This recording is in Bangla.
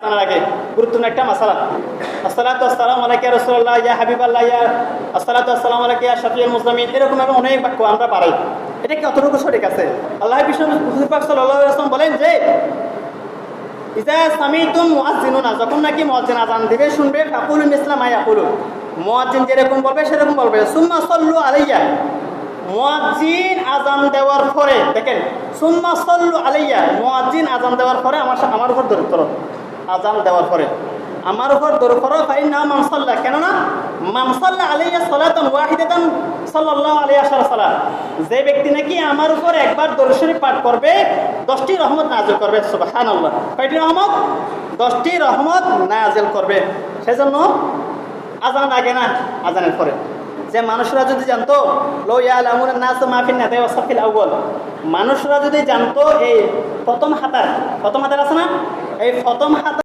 আগে গুরুত্বপূর্ণ একটা মাসালা। আসসালাতু আসসালামু আলাইকা ইয়া রাসূলুল্লাহ, ইয়া হাবিবাল্লাহ, ইয়া আসসালাতু আসসালামু আলাইকা ইয়া শাফিউল মুসলিমিন, এরকম অনেক বাক্য আমরা পাই। এটা কি অতটুকু সঠিক আছে? আল্লাহর বিষ্ণু হুজুর পাক সাল্লাল্লাহু আলাইহি ওয়াসাল্লাম বলেন যে ইজা সামিতুম মুআজ্জিনুনা, যখন নাকি মুয়াজ্জিন আযান দিবে শুনবে, ফাকুলু মিসলা মা ইয়াকুলু, মুয়াজ্জিন যেরকম বলবে সেরকম বলবে। সুম্মা সাল্লু আলাইয়া, মুয়াজ্জিন আযান দেওয়ার পরে দেখেন, সুম্মা সাল্লু আলাইয়া, মুয়াজ্জিন আযান দেওয়ার পরে আমার উপর দরুদ পড়ো। আযান দেওয়ার পরে আমার উপর দরুদ পড়ো। ফাইন্না মান সাল্লা, কেননা মান সাল্লা আলাইয়া সালাতান ওয়াহিদাতান সাল্লাল্লাহু আলাইহি ওয়াসাল্লাম, যে ব্যক্তি নাকি আমার উপর একবার দরুদ শরীফ পাঠ করবে 10টি রহমত নাযিল করবে। সুবহানাল্লাহ, কয়টি রহমত? 10টি রহমত নাযিল করবে। সেজন্য আযান আগে না, আযানের পরে। যে মানুষরা যদি জানতো, লো ইয়ালামুনা নাস মা ফিন নাদাই ওয়া সাফিল আউয়াল, মানুষরা যদি জানতো এই প্রথম হাতার আছে না, এই প্রথম হাতার